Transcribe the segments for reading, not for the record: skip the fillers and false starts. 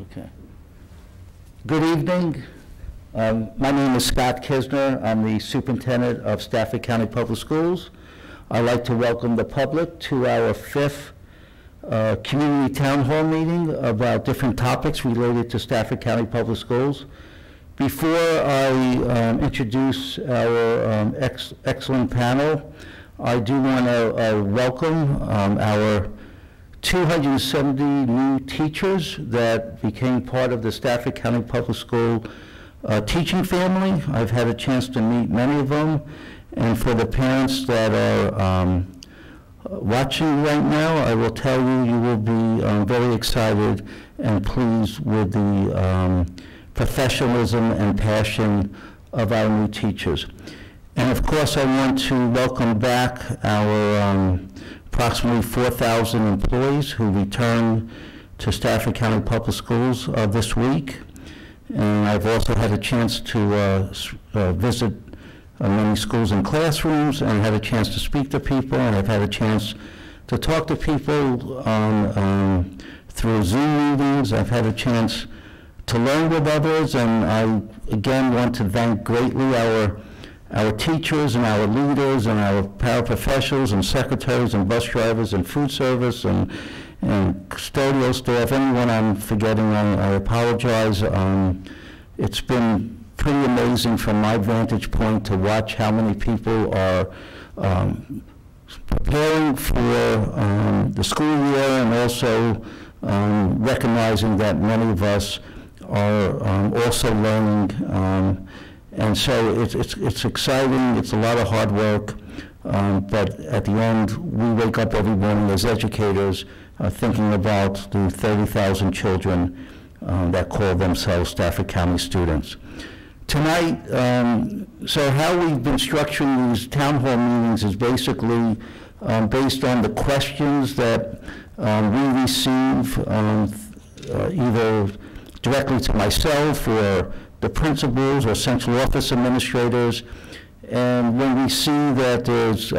Okay. Good evening. My name is Scott Kisner. I'm the superintendent of Stafford County Public Schools. I'd like to welcome the public to our fifth community town hall meeting about different topics related to Stafford County Public Schools. Before I introduce our excellent panel, I do want to welcome our 270 new teachers that became part of the Stafford County Public School teaching family. I've had a chance to meet many of them, and for the parents that are watching right now, I will tell you, you will be very excited and pleased with the professionalism and passion of our new teachers. And of course, I want to welcome back our approximately 4,000 employees who returned to Stafford County Public Schools this week. And I've also had a chance to visit many schools and classrooms, and had a chance to speak to people, and I've had a chance to talk to people through Zoom meetings. I've had a chance to learn with others, and I again want to thank greatly our teachers and our leaders and our paraprofessionals and secretaries and bus drivers and food service and custodial staff. Anyone I'm forgetting, I apologize. It's been pretty amazing from my vantage point to watch how many people are preparing for the school year, and also recognizing that many of us are also learning. And so it's exciting. It's a lot of hard work, but at the end, we wake up every morning as educators thinking about the 30,000 children that call themselves Stafford County students. Tonight, so how we've been structuring these town hall meetings is basically based on the questions that we receive either directly to myself or the principals or central office administrators. And when we see that there's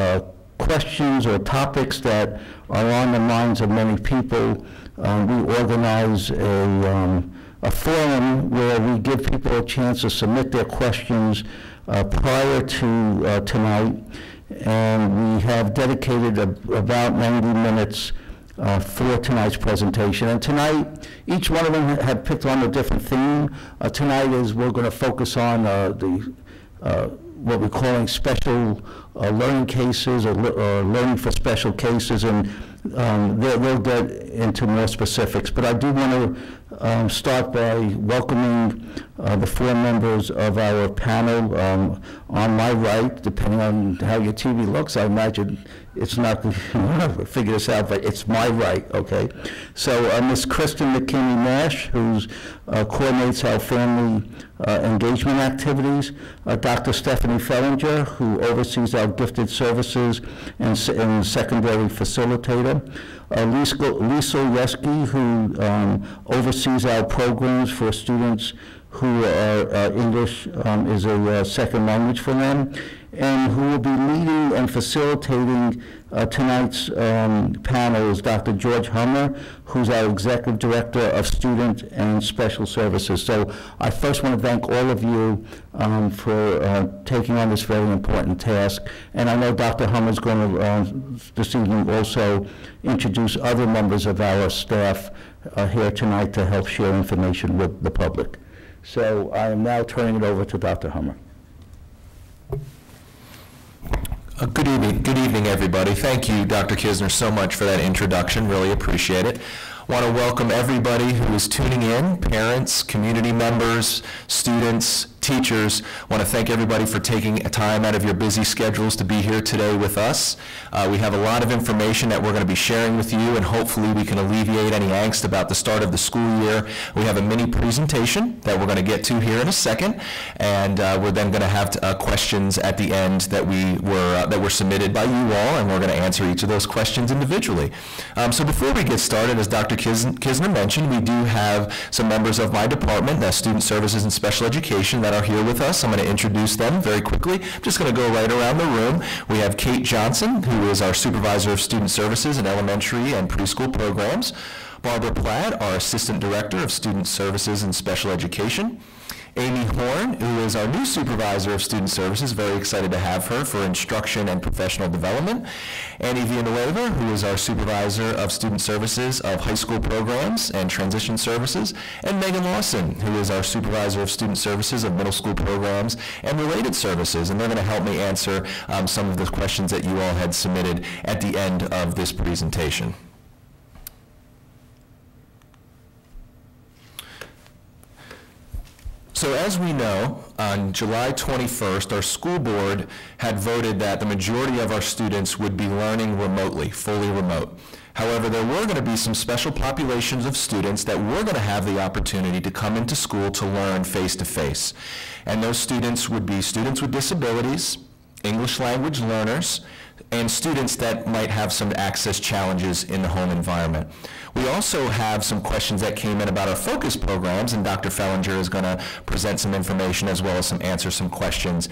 questions or topics that are on the minds of many people, we organize a forum where we give people a chance to submit their questions prior to tonight. And we have dedicated about 90 minutes for tonight's presentation. And tonight, each one of them have picked on a different theme. Tonight is we're going to focus on what we're calling special learning cases, or learning for special cases, and we'll get into more specifics. But I do want to start by welcoming the four members of our panel. On my right, depending on how your TV looks, I imagine it's not, figure this out, but it's my right, okay? So Ms. Kristen McKinnon Nash, who coordinates our family engagement activities. Dr. Stephanie Fellinger, who oversees our gifted services and secondary facilitator. Lisa Yeski, who oversees our programs for students who are English is a second language for them, and who will be leading and facilitating tonight's panel is Dr. George Hummer, who's our Executive Director of Student and Special Services. So I first want to thank all of you for taking on this very important task. And I know Dr. Hummer is going to this evening also introduce other members of our staff here tonight to help share information with the public. So I am now turning it over to Dr. Hummer. Good evening, everybody. Thank you, Dr. Kisner, so much for that introduction. Really appreciate it. I want to welcome everybody who is tuning in, parents, community members, students, teachers. I want to thank everybody for taking time out of your busy schedules to be here today with us. We have a lot of information that we're going to be sharing with you, and hopefully we can alleviate any angst about the start of the school year. We have a mini presentation that we're going to get to here in a second, and we're then going to have questions at the end that were submitted by you all, and we're going to answer each of those questions individually. So before we get started, as Dr. Kisner mentioned, we do have some members of my department, Student Services and Special Education, that are here with us. I'm going to introduce them very quickly. I'm just going to go right around the room. We have Kate Johnson, who is our Supervisor of Student Services in elementary and preschool programs. Barbara Platt, our Assistant Director of Student Services and Special Education. Amy Horn, who is our new Supervisor of Student Services, very excited to have her for instruction and professional development. Annie Villanueva, who is our Supervisor of Student Services of High School Programs and Transition Services. And Megan Lawson, who is our Supervisor of Student Services of Middle School Programs and Related Services. And they're going to help me answer some of the questions that you all had submitted at the end of this presentation. So as we know, on July 21st, our school board had voted that the majority of our students would be learning remotely, fully remote. However, there were going to be some special populations of students that were going to have the opportunity to come into school to learn face-to-face. And those students would be students with disabilities, English language learners, and students that might have some access challenges in the home environment. We also have some questions that came in about our focus programs, and Dr. Fellinger is going to present some information as well as answer some questions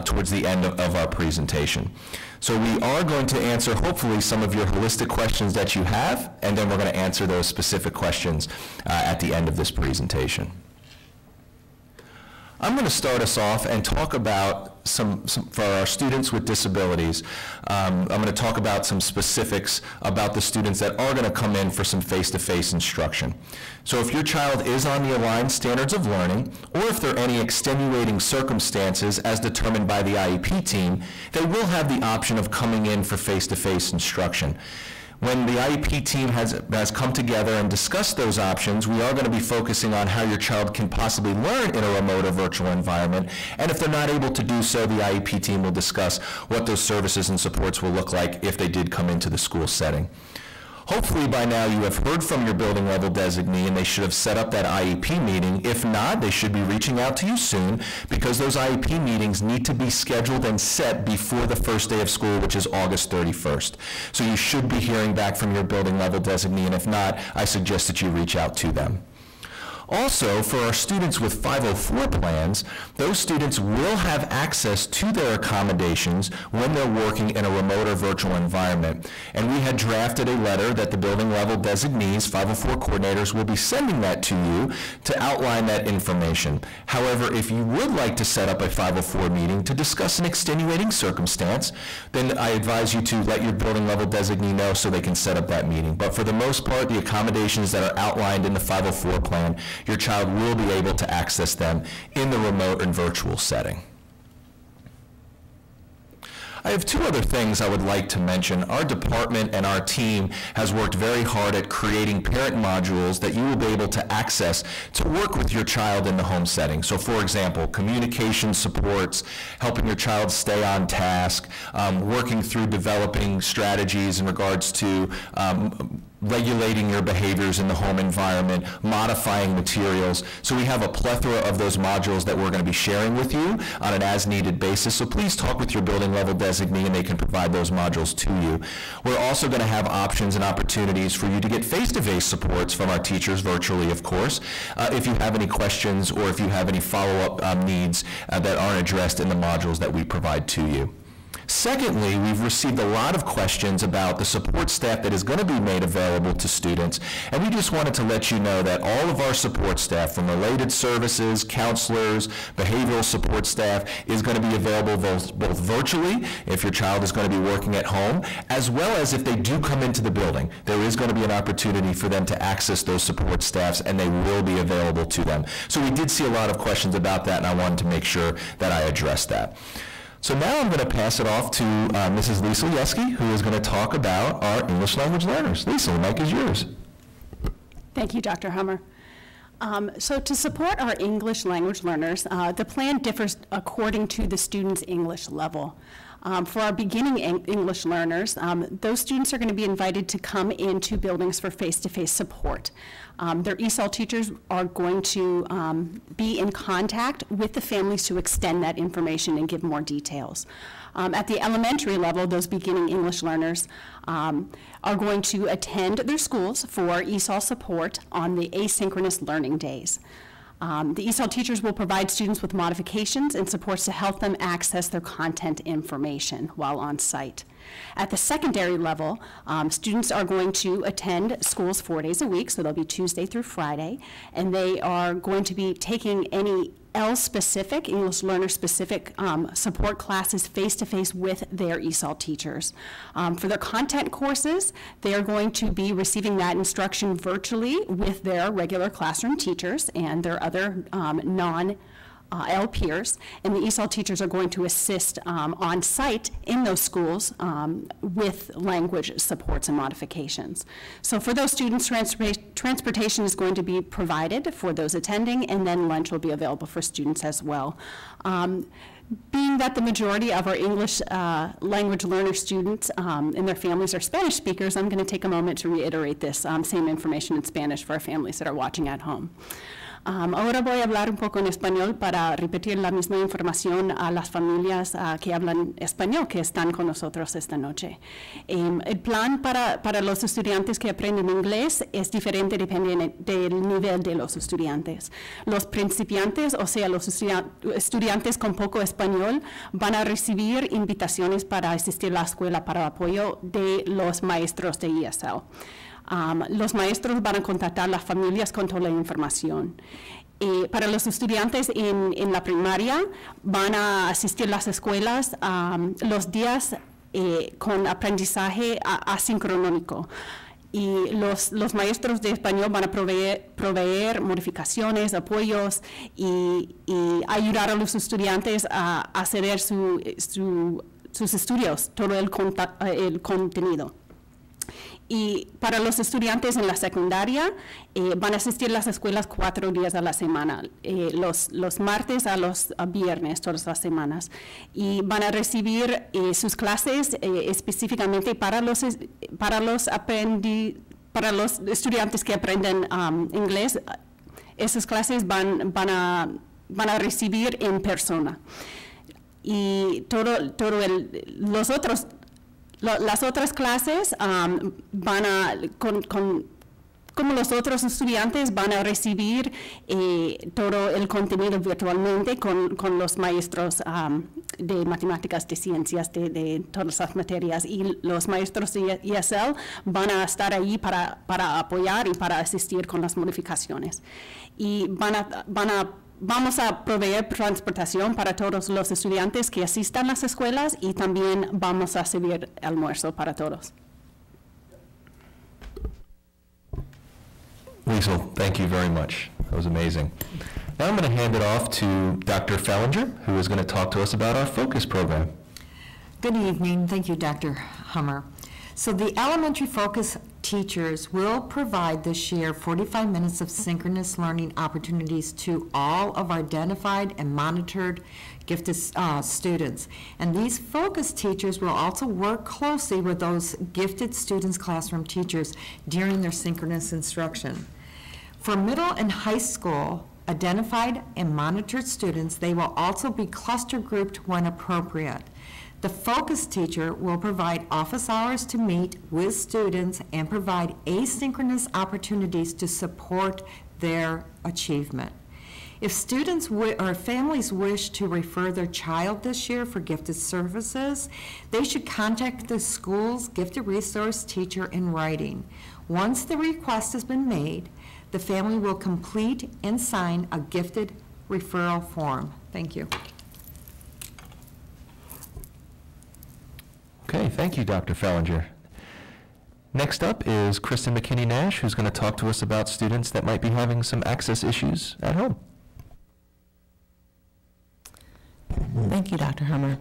towards the end of our presentation. So we are going to answer hopefully some of your holistic questions that you have, and then we're going to answer those specific questions at the end of this presentation. I'm going to start us off and talk about for our students with disabilities. I'm going to talk about some specifics about the students that are going to come in for some face-to-face instruction. So if your child is on the aligned standards of learning, or if there are any extenuating circumstances as determined by the IEP team, they will have the option of coming in for face-to-face instruction. When the IEP team has come together and discussed those options, we are going to be focusing on how your child can possibly learn in a remote or virtual environment. And if they're not able to do so, the IEP team will discuss what those services and supports will look like if they did come into the school setting. Hopefully by now you have heard from your building level designee and they should have set up that IEP meeting. If not, they should be reaching out to you soon because those IEP meetings need to be scheduled and set before the first day of school, which is August 31st. So you should be hearing back from your building level designee, and if not, I suggest that you reach out to them. Also, for our students with 504 plans, those students will have access to their accommodations when they're working in a remote or virtual environment. And we had drafted a letter that the building level designees, 504 coordinators, will be sending that to you to outline that information. However, if you would like to set up a 504 meeting to discuss an extenuating circumstance, then I advise you to let your building level designee know so they can set up that meeting. But for the most part, the accommodations that are outlined in the 504 plan, your child will be able to access them in the remote and virtual setting. I have two other things I would like to mention. Our department and our team has worked very hard at creating parent modules that you will be able to access to work with your child in the home setting. So for example, communication supports, helping your child stay on task, working through developing strategies in regards to regulating your behaviors in the home environment, modifying materials. So we have a plethora of those modules that we're going to be sharing with you on an as-needed basis. So please talk with your building level designee and they can provide those modules to you. We're also going to have options and opportunities for you to get face-to-face supports from our teachers virtually, of course, if you have any questions or if you have any follow-up needs that aren't addressed in the modules that we provide to you. Secondly, we've received a lot of questions about the support staff that is going to be made available to students, and we just wanted to let you know that all of our support staff, from related services, counselors, behavioral support staff, is going to be available both virtually, if your child is going to be working at home, as well as if they do come into the building. There is going to be an opportunity for them to access those support staffs, and they will be available to them. So we did see a lot of questions about that, and I wanted to make sure that I addressed that. So now I'm going to pass it off to Mrs. Lisa Yeski, who is going to talk about our English language learners. Lisa, the mic is yours. Thank you, Dr. Hummer. So to support our English language learners, the plan differs according to the student's English level. For our beginning English learners, those students are going to be invited to come into buildings for face-to-face support. Their ESOL teachers are going to be in contact with the families to extend that information and give more details. At the elementary level, those beginning English learners are going to attend their schools for ESOL support on the asynchronous learning days. The ESOL teachers will provide students with modifications and supports to help them access their content information while on site. At the secondary level, students are going to attend schools 4 days a week, so they'll be Tuesday through Friday, and they are going to be taking any L-specific, English learner-specific support classes face-to-face with their ESOL teachers. For their content courses, they are going to be receiving that instruction virtually with their regular classroom teachers and their other L peers, and the ESOL teachers are going to assist on site in those schools with language supports and modifications. So for those students, transportation is going to be provided for those attending, and then lunch will be available for students as well. Being that the majority of our English language learner students and their families are Spanish speakers, I'm going to take a moment to reiterate this same information in Spanish for our families that are watching at home. Ahora voy a hablar un poco en español para repetir la misma información a las familias que hablan español que están con nosotros esta noche. El plan para los estudiantes que aprenden inglés es diferente dependiendo del nivel de los estudiantes. Los principiantes, o sea, los estudiantes con poco español, van a recibir invitaciones para asistir a la escuela para apoyo de los maestros de ESL. Los maestros van a contactar a las familias con toda la información. Para los estudiantes en la primaria, van a asistir a las escuelas los días con aprendizaje asíncronónico. Y los maestros de español van a proveer modificaciones, apoyos y ayudar a los estudiantes a hacer sus estudios, todo el contenido. Y para los estudiantes en la secundaria, van a asistir a las escuelas 4 días a la semana, los martes a los viernes, todas las semanas. Y van a recibir sus clases específicamente para los estudiantes que aprenden inglés. Esas clases van a recibir en persona. Y las otras clases como los otros estudiantes van a recibir todo el contenido virtualmente con los maestros de matemáticas, de ciencias, de todas las materias, y los maestros de ESL van a estar ahí para apoyar y para asistir con las modificaciones. Y vamos a proveer transportación para todos los estudiantes que asistan a las escuelas, y también vamos a servir almuerzo para todos. Liesl, thank you very much. That was amazing. Now I'm going to hand it off to Dr. Fellinger, who is going to talk to us about our focus program. Good evening. Thank you, Dr. Hummer. So the elementary focus teachers will provide this year 45 minutes of synchronous learning opportunities to all of our identified and monitored gifted students. And these focus teachers will also work closely with those gifted students' classroom teachers during their synchronous instruction. For middle and high school identified and monitored students, they will also be cluster grouped when appropriate. The focus teacher will provide office hours to meet with students and provide asynchronous opportunities to support their achievement. If students or families wish to refer their child this year for gifted services, they should contact the school's gifted resource teacher in writing. Once the request has been made, the family will complete and sign a gifted referral form. Thank you. Okay, thank you, Dr. Fellinger. Next up is Kristen McKinnon Nash, who's going to talk to us about students that might be having some access issues at home. Thank you, Dr. Hummer.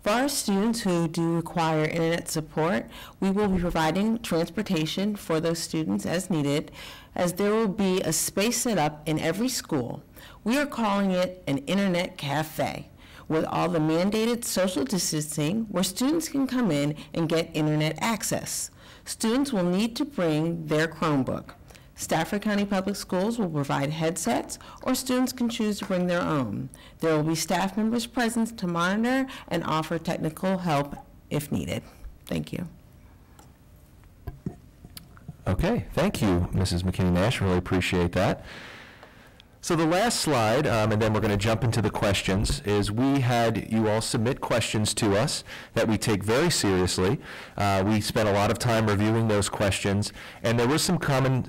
For our students who do require internet support, we will be providing transportation for those students as needed, as there will be a space set up in every school. We are calling it an internet cafe, with all the mandated social distancing, where students can come in and get internet access. Students will need to bring their Chromebook. Stafford County Public Schools will provide headsets, or students can choose to bring their own. There will be staff members present to monitor and offer technical help if needed. Thank you. Okay, thank you, Mrs. McKinney Nash. Really appreciate that. So the last slide, and then we're going to jump into the questions, is we had you all submit questions to us that we take very seriously. We spent a lot of time reviewing those questions, and there were some common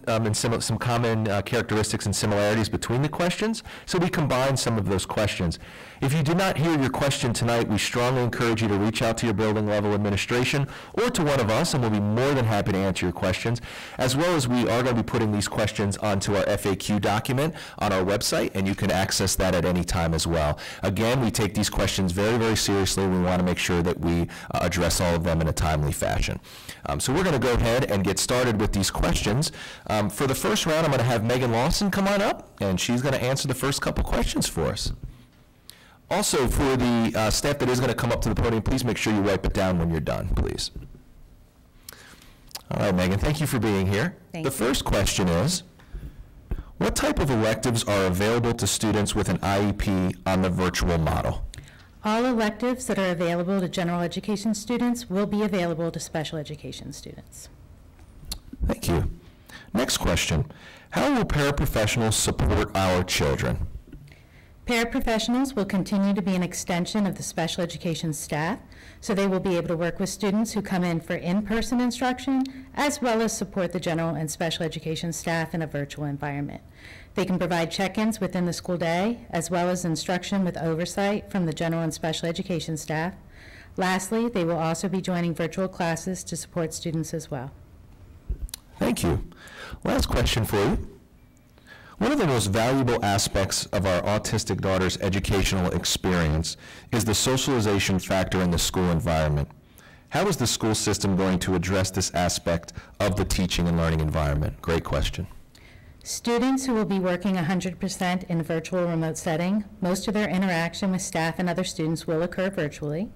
characteristics and similarities between the questions, so we combined some of those questions. If you did not hear your question tonight, we strongly encourage you to reach out to your building level administration or to one of us, and we'll be more than happy to answer your questions, as well as we are going to be putting these questions onto our FAQ document on our website, and you can access that at any time as well. Again, we take these questions very, very seriously. We want to make sure that we address all of them in a timely fashion. So we're going to go ahead and get started with these questions. For the first round, I'm going to have Megan Lawson come on up, and she's going to answer the first couple questions for us. Also, for the staff that is going to come up to the podium, please make sure you wipe it down when you're done, please. All right, Megan, thank you for being here. The first question is, what type of electives are available to students with an IEP on the virtual model? All electives that are available to general education students will be available to special education students. Thank you. Next question. How will paraprofessionals support our children? Paraprofessionals will continue to be an extension of the special education staff, so they will be able to work with students who come in for in-person instruction, as well as support the general and special education staff in a virtual environment. They can provide check-ins within the school day, as well as instruction with oversight from the general and special education staff. Lastly, they will also be joining virtual classes to support students as well. Thank you. Last question for you. One of the most valuable aspects of our autistic daughter's educational experience is the socialization factor in the school environment. How is the school system going to address this aspect of the teaching and learning environment? Great question. Students who will be working 100% in a virtual remote setting, most of their interaction with staff and other students will occur virtually.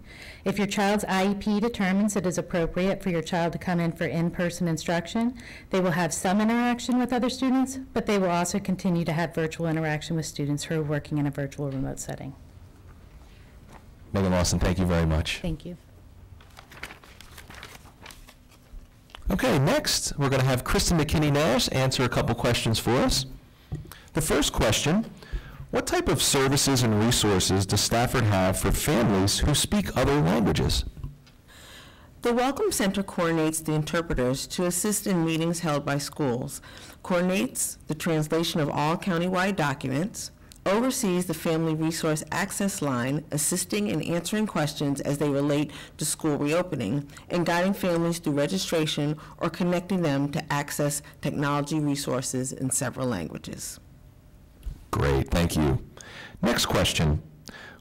If your child's IEP determines it is appropriate for your child to come in for in-person instruction, they will have some interaction with other students, but they will also continue to have virtual interaction with students who are working in a virtual remote setting. Megan Lawson, thank you very much. Thank you. Okay, next we're going to have Kristen Nash answer a couple questions for us. The first question, what type of services and resources does Stafford have for families who speak other languages? The Welcome Center coordinates the interpreters to assist in meetings held by schools, coordinates the translation of all countywide documents, oversees the Family Resource Access Line, assisting in answering questions as they relate to school reopening, and guiding families through registration or connecting them to access technology resources in several languages. Great, thank you. Next question.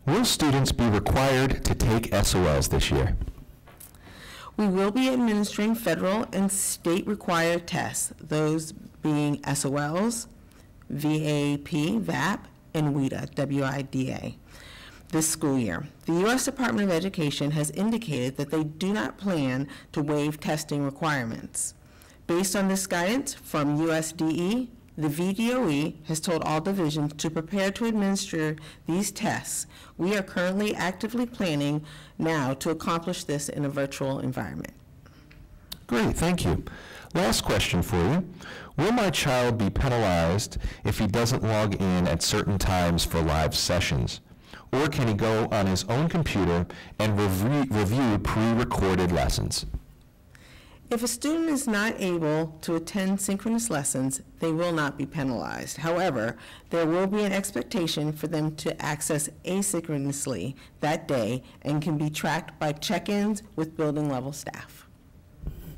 Will students be required to take SOLs this year? We will be administering federal and state required tests, those being SOLs, VAP, VAP, and WIDA, W-I-D-A, this school year. The U.S. Department of Education has indicated that they do not plan to waive testing requirements. Based on this guidance from USDE, the VDOE has told all divisions to prepare to administer these tests. We are currently actively planning now to accomplish this in a virtual environment. Great, thank you. Last question for you. Will my child be penalized if he doesn't log in at certain times for live sessions? Or can he go on his own computer and review pre-recorded lessons? If a student is not able to attend synchronous lessons, they will not be penalized. However, there will be an expectation for them to access asynchronously that day and can be tracked by check-ins with building level staff.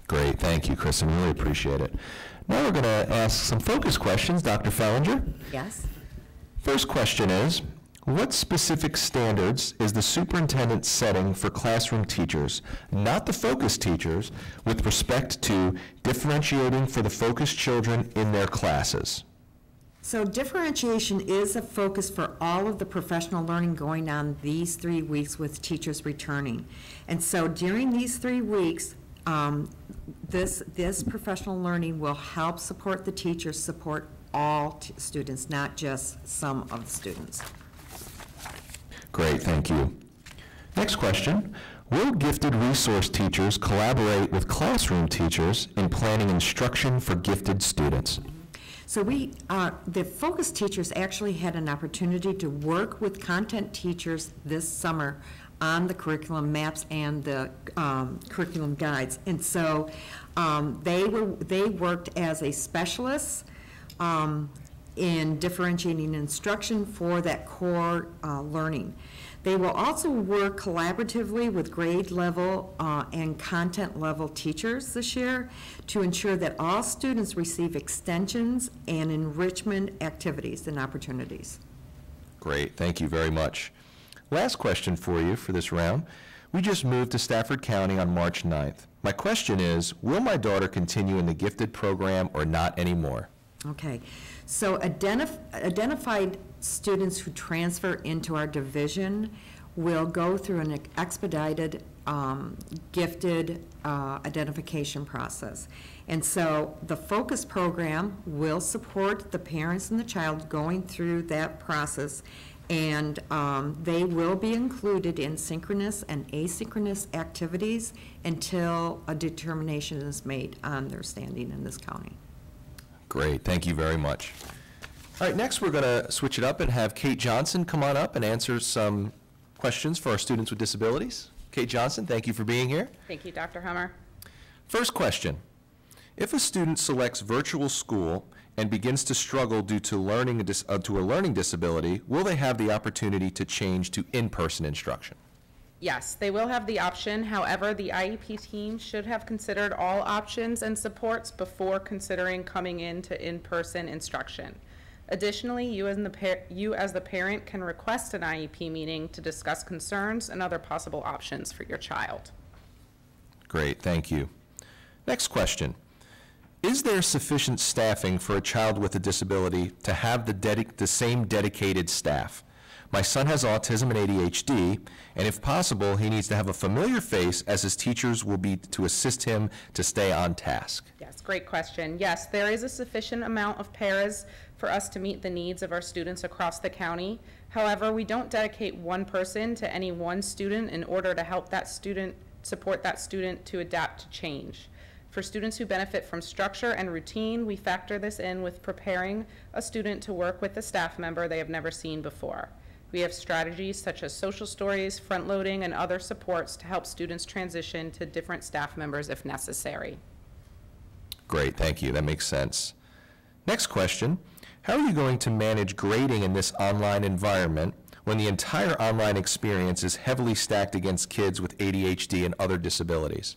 Great, thank you, Kristen. Really appreciate it. Now we're going to ask some focus questions. Dr. Fellinger? Yes. First question is, what specific standards is the superintendent setting for classroom teachers, not the focus teachers, with respect to differentiating for the focused children in their classes? So differentiation is a focus for all of the professional learning going on these 3 weeks with teachers returning. And so during these 3 weeks, this professional learning will help support the teachers, support all students, not just some of the students. Great, thank you. Next question. Will gifted resource teachers collaborate with classroom teachers in planning instruction for gifted students? So the focus teachers actually had an opportunity to work with content teachers this summer on the curriculum maps and the curriculum guides. And so they worked as a specialist in differentiating instruction for that core learning. They will also work collaboratively with grade level and content level teachers this year to ensure that all students receive extensions and enrichment activities and opportunities. Great, thank you very much. Last question for you for this round. We just moved to Stafford County on March 9th. My question is, will my daughter continue in the gifted program or not anymore? Okay, so identified students who transfer into our division will go through an expedited gifted identification process. And so the focus program will support the parents and the child going through that process, and they will be included in synchronous and asynchronous activities until a determination is made on their standing in this county. Great, thank you very much. All right, next we're going to switch it up and have Kate Johnson come on up and answer some questions for our students with disabilities. Kate Johnson, thank you for being here. Thank you, Dr. Hummer. First question. If a student selects virtual school and begins to struggle due to a learning disability, will they have the opportunity to change to in-person instruction? Yes, they will have the option. However, the IEP team should have considered all options and supports before considering coming into in-person instruction. Additionally, you as the parent can request an IEP meeting to discuss concerns and other possible options for your child. Great, thank you. Next question. Is there sufficient staffing for a child with a disability to have the same dedicated staff? My son has autism and ADHD, and if possible, he needs to have a familiar face as his teachers will be to assist him to stay on task. Yes, great question. Yes, there is a sufficient amount of paras for us to meet the needs of our students across the county. However, we don't dedicate one person to any one student in order to help that student, support that student to adapt to change. For students who benefit from structure and routine, we factor this in with preparing a student to work with a staff member they have never seen before. We have strategies such as social stories, front loading, and other supports to help students transition to different staff members if necessary. Great, thank you. That makes sense. Next question. How are you going to manage grading in this online environment when the entire online experience is heavily stacked against kids with ADHD and other disabilities?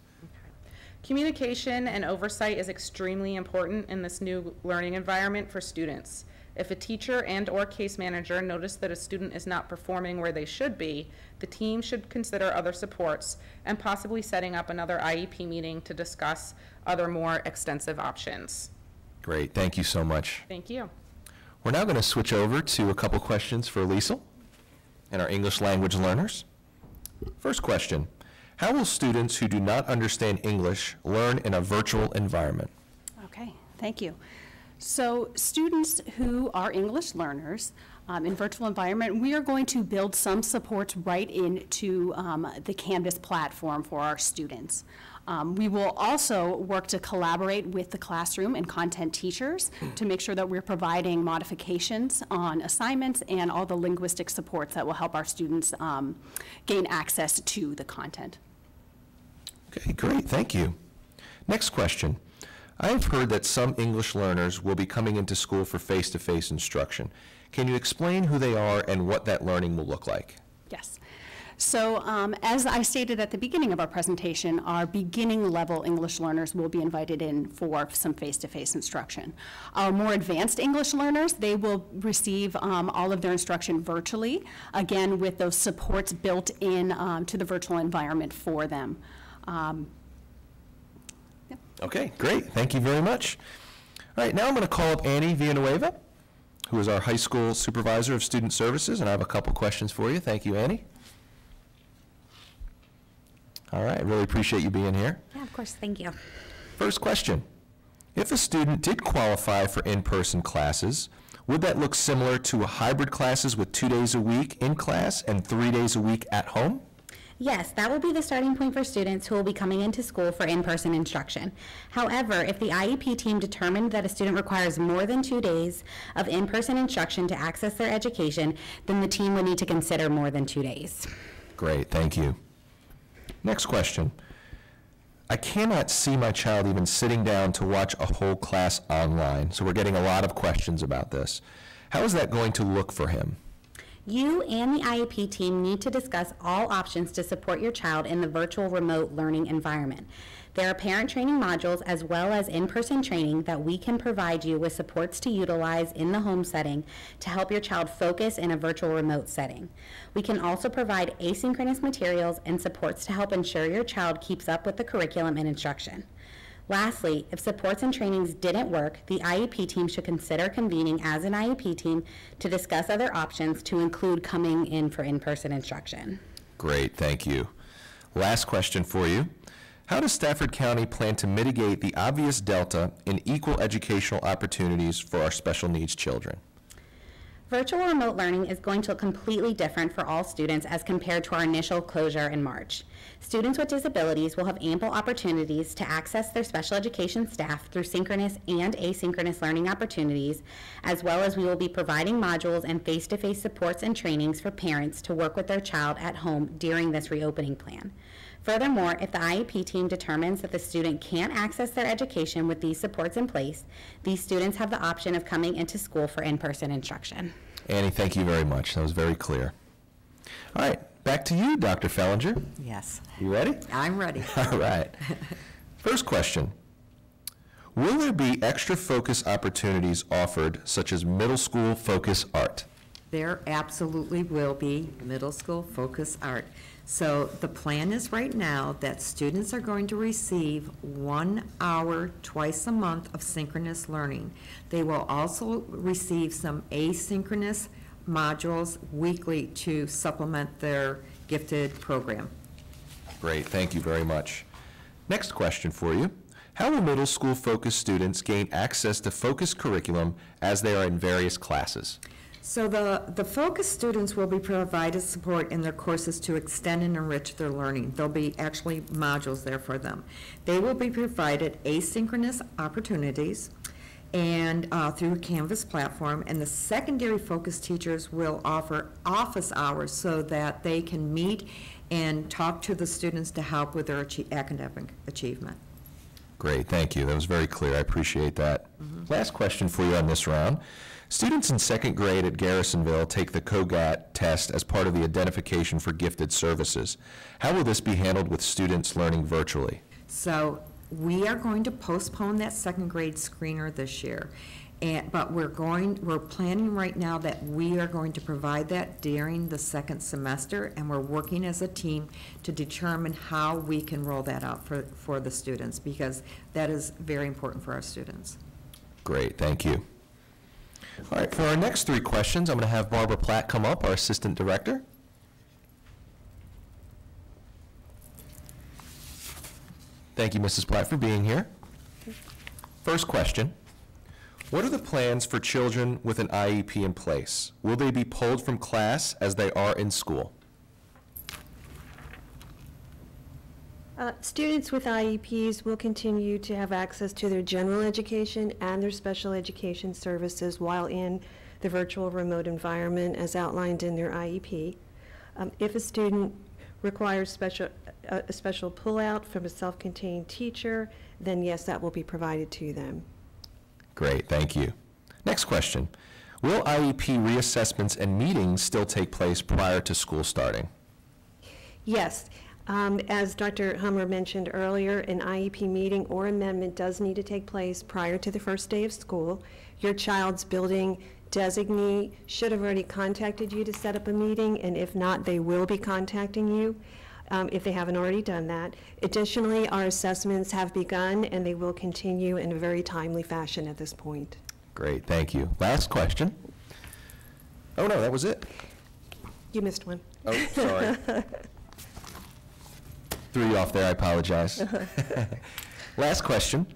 Communication and oversight is extremely important in this new learning environment for students. If a teacher and/or case manager notice that a student is not performing where they should be, the team should consider other supports and possibly setting up another IEP meeting to discuss other more extensive options. Great, thank you so much. Thank you. We're now going to switch over to a couple questions for Liesl and our English language learners. First question. How will students who do not understand English learn in a virtual environment? Okay, thank you. So students who are English learners in virtual environment, we are going to build some supports right into the Canvas platform for our students. We will also work to collaborate with the classroom and content teachers to make sure that we're providing modifications on assignments and all the linguistic supports that will help our students gain access to the content. Okay, great, thank you. Next question. I have heard that some English learners will be coming into school for face-to-face instruction. Can you explain who they are and what that learning will look like? Yes. So as I stated at the beginning of our presentation, our beginning level English learners will be invited in for some face-to-face instruction. Our more advanced English learners, they will receive all of their instruction virtually, again with those supports built in to the virtual environment for them. Okay, great. Thank you very much. All right, now I'm going to call up Annie Villanueva, who is our high school supervisor of student services, and I have a couple questions for you. Thank you, Annie. All right, really appreciate you being here. Yeah, of course. Thank you. First question. If a student did qualify for in-person classes, would that look similar to hybrid classes with 2 days a week in class and 3 days a week at home? Yes, that will be the starting point for students who will be coming into school for in-person instruction. However, if the IEP team determined that a student requires more than 2 days of in-person instruction to access their education, then the team would need to consider more than 2 days. Great, thank you. Next question. I cannot see my child even sitting down to watch a whole class online, so we're getting a lot of questions about this. How is that going to look for him? You and the IEP team need to discuss all options to support your child in the virtual remote learning environment. There are parent training modules as well as in-person training that we can provide you with supports to utilize in the home setting to help your child focus in a virtual remote setting. We can also provide asynchronous materials and supports to help ensure your child keeps up with the curriculum and instruction. Lastly, if supports and trainings didn't work, the IEP team should consider convening as an IEP team to discuss other options to include coming in for in-person instruction. Great, thank you. Last question for you. How does Stafford County plan to mitigate the obvious delta in equal educational opportunities for our special needs children? Virtual remote learning is going to look completely different for all students as compared to our initial closure in March. Students with disabilities will have ample opportunities to access their special education staff through synchronous and asynchronous learning opportunities, as well as we will be providing modules and face-to-face supports and trainings for parents to work with their child at home during this reopening plan. Furthermore, if the IEP team determines that the student can't access their education with these supports in place, these students have the option of coming into school for in-person instruction. Annie, thank you very much. That was very clear. All right, back to you, Dr. Fellinger. Yes. You ready? I'm ready. All right. First question. Will there be extra focus opportunities offered, such as middle school focus art? There absolutely will be middle school focus art. So the plan is right now that students are going to receive 1 hour twice a month of synchronous learning. They will also receive some asynchronous modules weekly to supplement their gifted program. Great, thank you very much. Next question for you. How will middle school focus students gain access to focus curriculum as they are in various classes? So the focus students will be provided support in their courses to extend and enrich their learning. There'll be actually modules there for them. They will be provided asynchronous opportunities and through a Canvas platform, and the secondary focus teachers will offer office hours so that they can meet and talk to the students to help with their academic achievement. Great, thank you. That was very clear. I appreciate that. Last question for you on this round. Students in second grade at Garrisonville take the COGAT test as part of the identification for gifted services. How will this be handled with students learning virtually? So we are going to postpone that second grade screener this year. But we're planning right now that we are going to provide that during the second semester, and we're working as a team to determine how we can roll that out for the students, because that is very important for our students. Great, thank you. All right, for our next 3 questions, I'm going to have Barbara Platt come up, our Assistant Director. Thank you, Mrs. Platt, for being here. First question. What are the plans for children with an IEP in place? Will they be pulled from class as they are in school? Students with IEPs will continue to have access to their general education and their special education services while in the virtual remote environment as outlined in their IEP. If a student requires a special pullout from a self-contained teacher, then yes, that will be provided to them. Great, thank you. Next question. Will IEP reassessments and meetings still take place prior to school starting? Yes. As Dr. Hummer mentioned earlier, an IEP meeting or amendment does need to take place prior to the first day of school. Your child's building designee should have already contacted you to set up a meeting, and if not, they will be contacting you if they haven't already done that. Additionally, our assessments have begun, and they will continue in a very timely fashion at this point. Great, thank you. Last question. Oh, no, that was it. You missed one. Oh, sorry. Threw you off there, I apologize. Last question.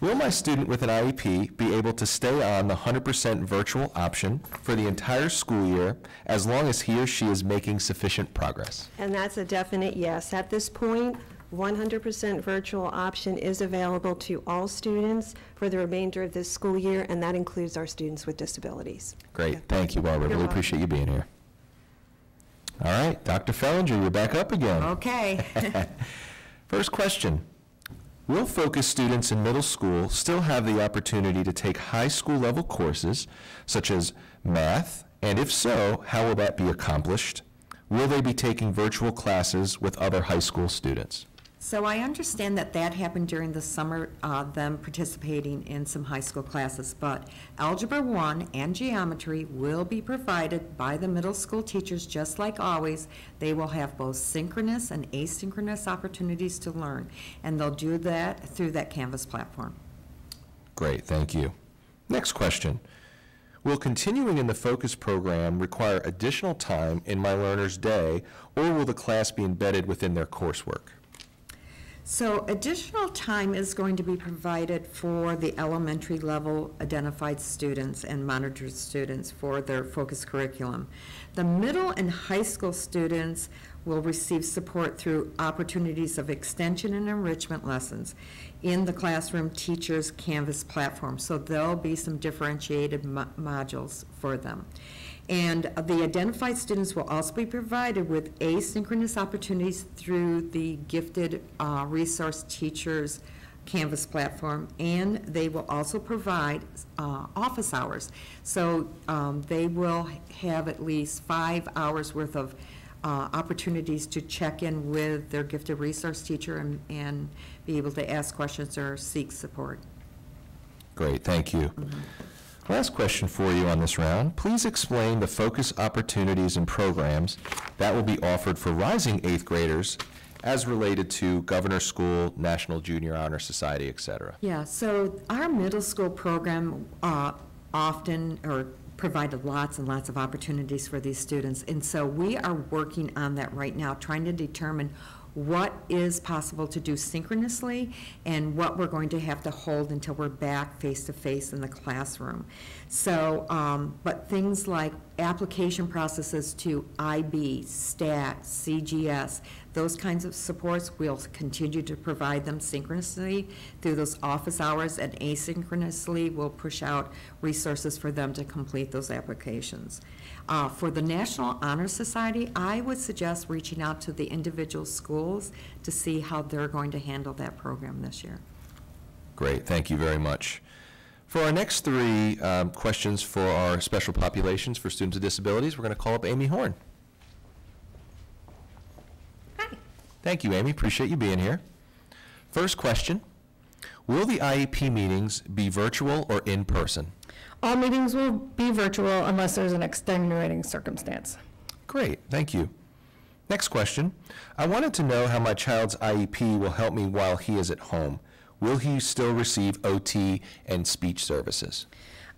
Will my student with an IEP be able to stay on the 100% virtual option for the entire school year as long as he or she is making sufficient progress? And that's a definite yes. At this point, 100% virtual option is available to all students for the remainder of this school year, and that includes our students with disabilities. Great. Thank you, Barbara. You're Really welcome. appreciate you being here. All right, Dr. Fellinger, you're back up again. Okay. First question. Will focus students in middle school still have the opportunity to take high school level courses such as math? And if so, how will that be accomplished? Will they be taking virtual classes with other high school students? So I understand that that happened during the summer, them participating in some high school classes, but Algebra 1 and Geometry will be provided by the middle school teachers just like always. They will have both synchronous and asynchronous opportunities to learn, and they'll do that through that Canvas platform. Great, thank you. Next question. Will continuing in the focus program require additional time in my learner's day, or will the class be embedded within their coursework? So additional time is going to be provided for the elementary level identified students and monitored students for their focus curriculum. The middle and high school students will receive support through opportunities of extension and enrichment lessons in the classroom teacher's Canvas platform. So there'll be some differentiated modules for them. And the identified students will also be provided with asynchronous opportunities through the Gifted Resource Teachers Canvas platform, and they will also provide office hours. So they will have at least 5 hours worth of opportunities to check in with their Gifted Resource Teacher and be able to ask questions or seek support. Great, thank you. Last question for you on this round. Please explain the focus opportunities and programs that will be offered for rising 8th graders as related to Governor School, National Junior Honor Society, et cetera. Yeah, so our middle school program often provided lots and lots of opportunities for these students. And so we are working on that right now, trying to determine what is possible to do synchronously and what we're going to have to hold until we're back face-to-face in the classroom. So, but things like application processes to IB, STAT, CGS, those kinds of supports, we'll continue to provide them synchronously through those office hours, and asynchronously we'll push out resources for them to complete those applications. For the National Honor Society, I would suggest reaching out to the individual schools to see how they're going to handle that program this year. Great, thank you very much. For our next 3 questions for our special populations for students with disabilities, we're going to call up Amy Horn. Hi. Thank you, Amy. Appreciate you being here. First question, will the IEP meetings be virtual or in person? All meetings will be virtual unless there's an extenuating circumstance. Great, thank you. Next question, I wanted to know how my child's IEP will help me while he is at home. Will he still receive OT and speech services?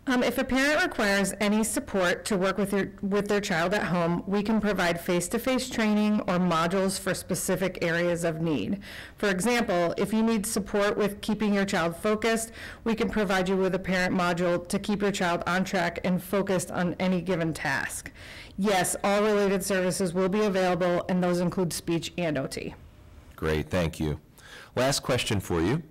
If a parent requires any support to work with their child at home, we can provide face-to-face training or modules for specific areas of need. For example, if you need support with keeping your child focused, we can provide you with a parent module to keep your child on track and focused on any given task. Yes, all related services will be available, and those include speech and OT. Great, thank you. Last question for you.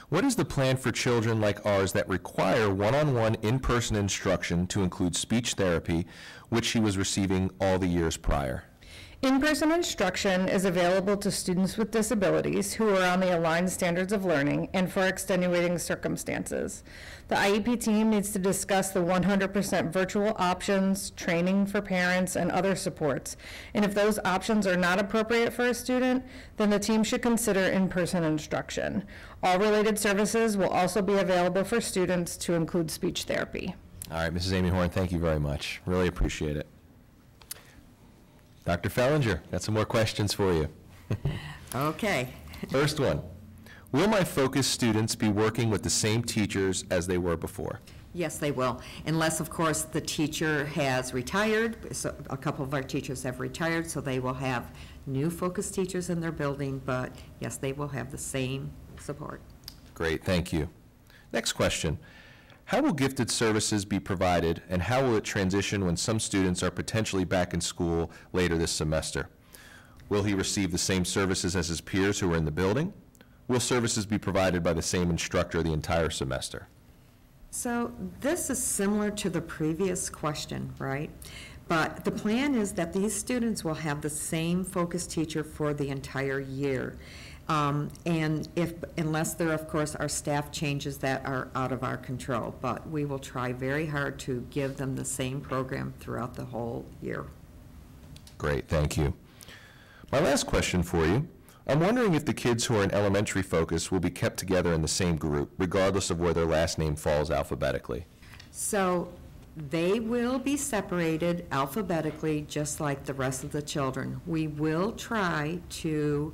What is the plan for children like ours that require one-on-one in-person instruction to include speech therapy, which he was receiving all the years prior? In-person instruction is available to students with disabilities who are on the aligned standards of learning and for extenuating circumstances. The IEP team needs to discuss the 100% virtual options, training for parents, and other supports. And if those options are not appropriate for a student, then the team should consider in-person instruction. All related services will also be available for students to include speech therapy. All right, Mrs. Amy Horn, thank you very much. Really appreciate it. Dr. Fellinger, got some more questions for you. Okay. First one, will my focus students be working with the same teachers as they were before? Yes, they will, unless, of course, the teacher has retired. So a couple of our teachers have retired, so they will have new focus teachers in their building, but yes, they will have the same support. Great, thank you. Next question. How will gifted services be provided, and how will it transition when some students are potentially back in school later this semester? Will he receive the same services as his peers who are in the building? Will services be provided by the same instructor the entire semester? So this is similar to the previous question, right? But the plan is that these students will have the same focus teacher for the entire year. And unless there, of course, are staff changes that are out of our control, but we will try very hard to give them the same program throughout the whole year. Great, thank you. My last question for you. I'm wondering if the kids who are in elementary focus will be kept together in the same group, regardless of where their last name falls alphabetically. So they will be separated alphabetically, just like the rest of the children. We will try to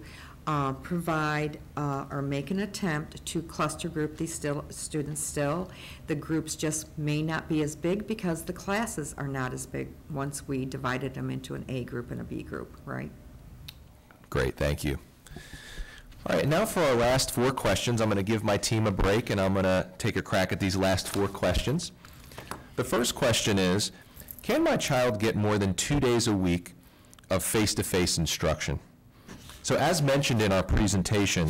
provide or make an attempt to cluster group these students still. The groups just may not be as big because the classes are not as big once we divided them into an A group and a B group, right? Great, thank you. All right, now for our last 4 questions, I'm going to give my team a break and I'm going to take a crack at these last 4 questions. The first question is, can my child get more than 2 days a week of face-to-face instruction? So as mentioned in our presentation,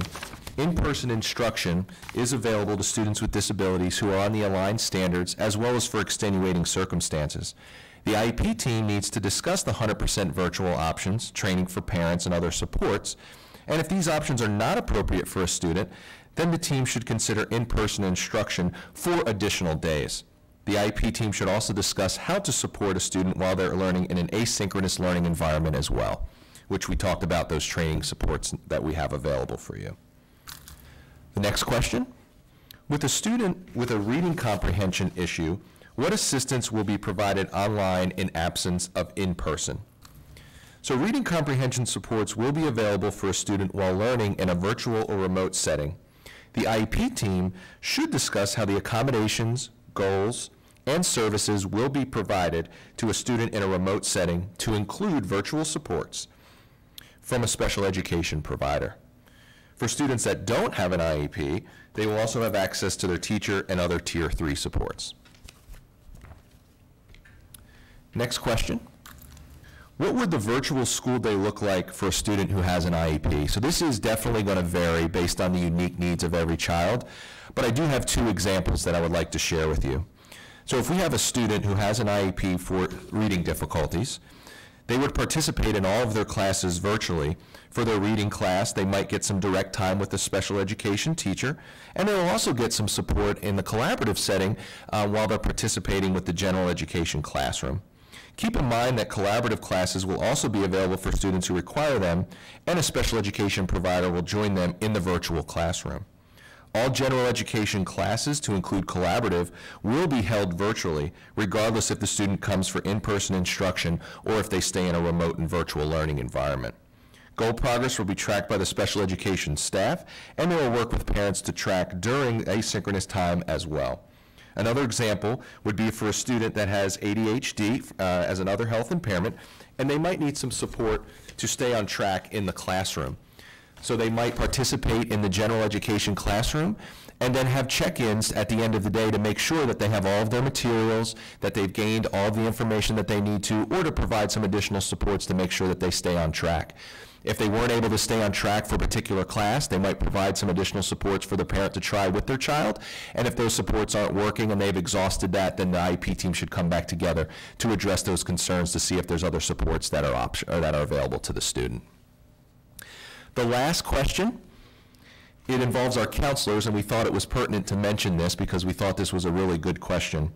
in-person instruction is available to students with disabilities who are on the aligned standards as well as for extenuating circumstances. The IEP team needs to discuss the 100% virtual options, training for parents and other supports, and if these options are not appropriate for a student, then the team should consider in-person instruction for additional days. The IEP team should also discuss how to support a student while they're learning in an asynchronous learning environment as well, which we talked about those training supports that we have available for you. The next question, with a student with a reading comprehension issue, what assistance will be provided online in absence of in-person? So reading comprehension supports will be available for a student while learning in a virtual or remote setting. The IEP team should discuss how the accommodations, goals, and services will be provided to a student in a remote setting to include virtual supports from a special education provider. For students that don't have an IEP, they will also have access to their teacher and other Tier 3 supports. Next question. What would the virtual school day look like for a student who has an IEP? So this is definitely going to vary based on the unique needs of every child, but I do have 2 examples that I would like to share with you. So if we have a student who has an IEP for reading difficulties, they would participate in all of their classes virtually. For their reading class, they might get some direct time with the special education teacher, and they will also get some support in the collaborative setting while they're participating with the general education classroom. Keep in mind that collaborative classes will also be available for students who require them, and a special education provider will join them in the virtual classroom. All general education classes, to include collaborative, will be held virtually, regardless if the student comes for in-person instruction or if they stay in a remote and virtual learning environment. Goal progress will be tracked by the special education staff, and they will work with parents to track during asynchronous time as well. Another example would be for a student that has ADHD as another health impairment, and they might need some support to stay on track in the classroom. So they might participate in the general education classroom and then have check-ins at the end of the day to make sure that they have all of their materials, that they've gained all of the information that they need to, or to provide some additional supports to make sure that they stay on track. If they weren't able to stay on track for a particular class, they might provide some additional supports for the parent to try with their child. And if those supports aren't working and they've exhausted that, then the IEP team should come back together to address those concerns to see if there's other supports that are available to the student. The last question, it involves our counselors, and we thought it was pertinent to mention this because we thought this was a really good question.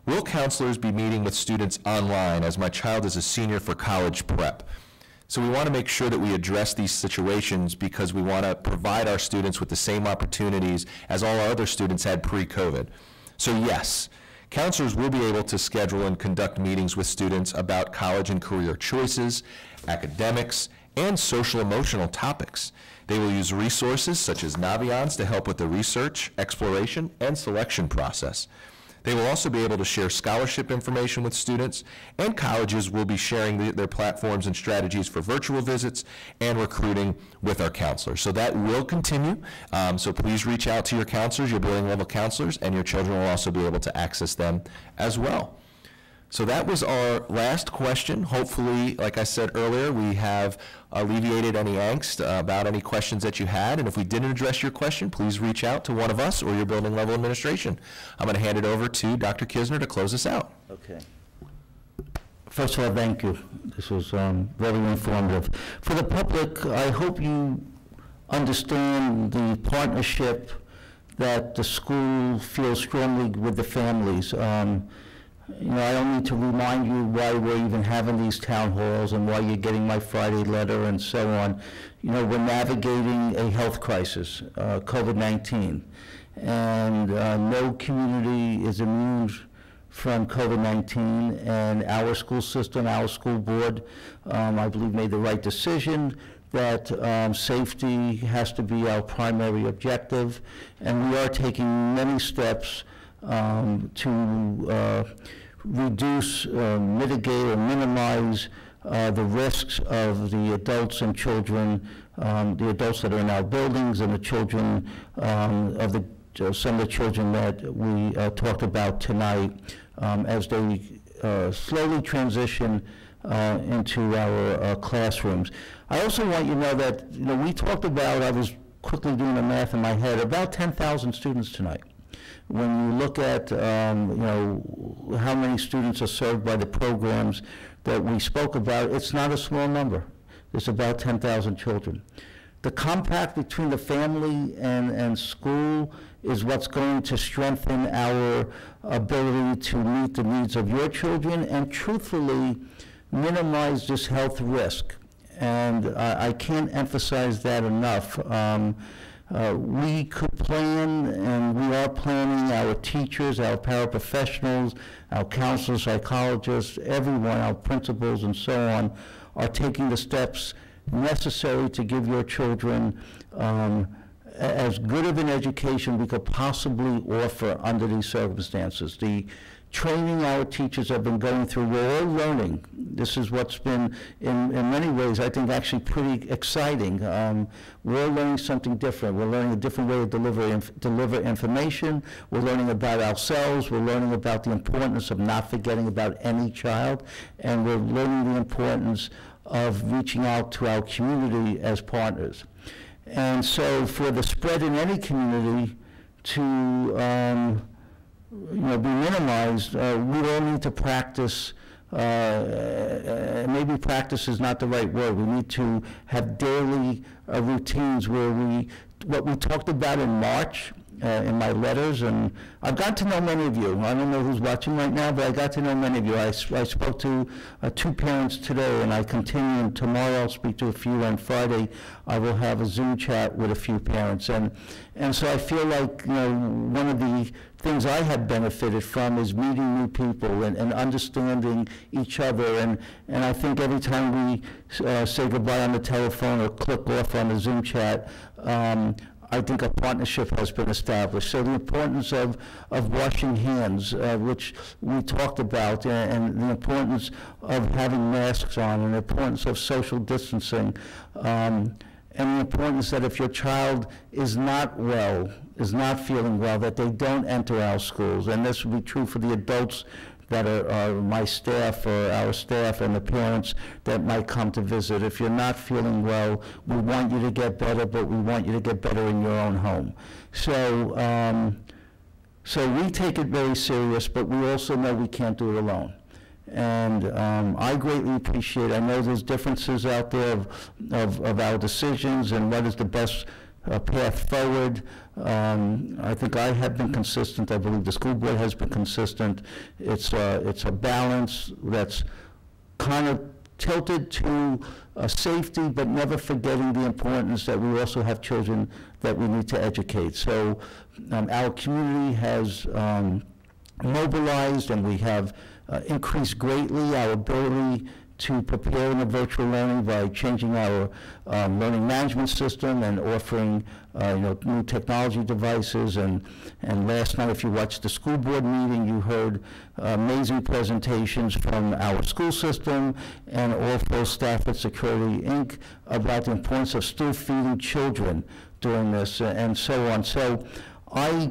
Will counselors be meeting with students online as my child is a senior for college prep? So we want to make sure that we address these situations because we want to provide our students with the same opportunities as all our other students had pre-COVID. So yes, counselors will be able to schedule and conduct meetings with students about college and career choices, academics, and social emotional topics. They will use resources such as Naviance to help with the research, exploration, and selection process. They will also be able to share scholarship information with students, and colleges will be sharing their platforms and strategies for virtual visits and recruiting with our counselors. So that will continue. So please reach out to your counselors, your building level counselors, and your children will also be able to access them as well. So that was our last question. Hopefully, like I said earlier, we have alleviated any angst about any questions that you had. And if we didn't address your question, please reach out to one of us or your building level administration. I'm going to hand it over to Dr. Kisner to close us out. Okay. First of all, thank you. This was very informative. For the public, I hope you understand the partnership that the school feels strongly with the families. You know, I don't need to remind you why we're even having these town halls and why you're getting my Friday letter and so on. You know, we're navigating a health crisis, COVID-19, and no community is immune from COVID-19, and our school system, our school board, I believe made the right decision that safety has to be our primary objective, and we are taking many steps to reduce, mitigate, or minimize the risks of the adults and children, the adults that are in our buildings, and the children of the some of the children that we talked about tonight as they slowly transition into our classrooms. I also want you to know that, you know, we talked about, I was quickly doing the math in my head, about 10,000 students tonight. When you look at, you know, how many students are served by the programs that we spoke about, it's not a small number. It's about 10,000 children. The compact between the family and school is what's going to strengthen our ability to meet the needs of your children and truthfully minimize this health risk. And I can't emphasize that enough. We could plan, and we are planning, our teachers, our paraprofessionals, our counselors, psychologists, everyone, our principals and so on, are taking the steps necessary to give your children as good of an education we could possibly offer under these circumstances. The training our teachers have been going through, we're all learning. This is what's been, in many ways, I think actually pretty exciting. We're learning something different. We're learning a different way to deliver information. We're learning about ourselves. We're learning about the importance of not forgetting about any child. And we're learning the importance of reaching out to our community as partners. And so for the spread in any community to you know, be minimized, we all need to practice, maybe practice is not the right word, we need to have daily routines where what we talked about in March, in my letters, and I've got to know many of you. I don't know who's watching right now, but I got to know many of you. I spoke to 2 parents today, and I continue, and tomorrow I'll speak to a few, and Friday I will have a Zoom chat with a few parents. And so I feel like, you know, one of the things I have benefited from is meeting new people and understanding each other. And I think every time we say goodbye on the telephone or click off on the Zoom chat, I think a partnership has been established. So the importance of washing hands, which we talked about, and the importance of having masks on, and the importance of social distancing, and the importance that if your child is not well, is not feeling well, that they don't enter our schools. And this will be true for the adults that are my staff or our staff and the parents that might come to visit. If you're not feeling well, we want you to get better, but we want you to get better in your own home. So, so we take it very serious, but we also know we can't do it alone. And I greatly appreciate, I know there's differences out there of our decisions and what is the best path forward. I think I have been consistent. I believe the school board has been consistent. It's a balance that's kind of tilted to safety, but never forgetting the importance that we also have children that we need to educate. So our community has mobilized, and we have increased greatly our ability to prepare in the virtual learning by changing our learning management system and offering new technology devices. And last night, if you watched the school board meeting, you heard amazing presentations from our school system and also Stafford Security, Inc. about the importance of still feeding children during this and so on. So I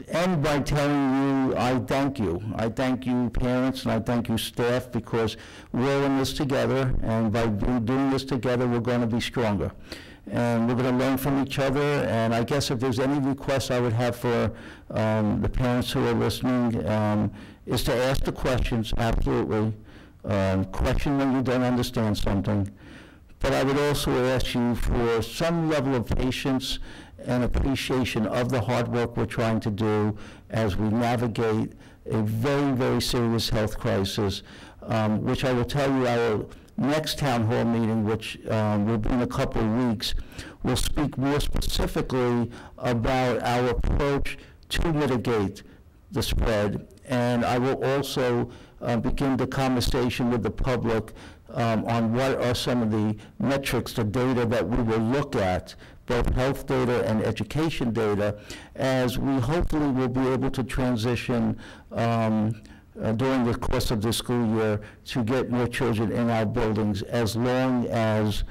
end by telling you, I thank you. I thank you, parents, and I thank you, staff, because we're in this together, and by doing this together, we're going to be stronger. And we're going to learn from each other, and I guess if there's any requests I would have for the parents who are listening, is to ask the questions, absolutely. Question when you don't understand something. But I would also ask you for some level of patience and appreciation of the hard work we're trying to do as we navigate a very, very serious health crisis, which I will tell you our next town hall meeting, which will be in a couple of weeks, will speak more specifically about our approach to mitigate the spread. And I will also begin the conversation with the public on what are some of the metrics, the data that we will look at, both health data and education data, as we hopefully will be able to transition during the course of the school year to get more children in our buildings, as long as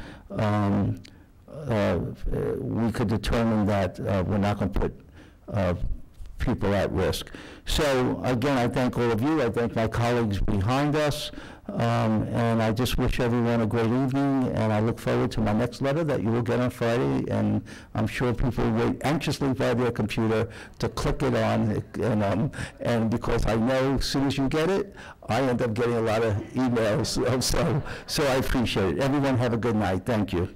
we could determine that we're not going to put people at risk. So again, I thank all of you. I thank my colleagues behind us. And I just wish everyone a great evening, and I look forward to my next letter that you will get on Friday, and I'm sure people will wait anxiously by their computer to click it on, and because I know as soon as you get it, I end up getting a lot of emails, so I appreciate it. Everyone have a good night. Thank you.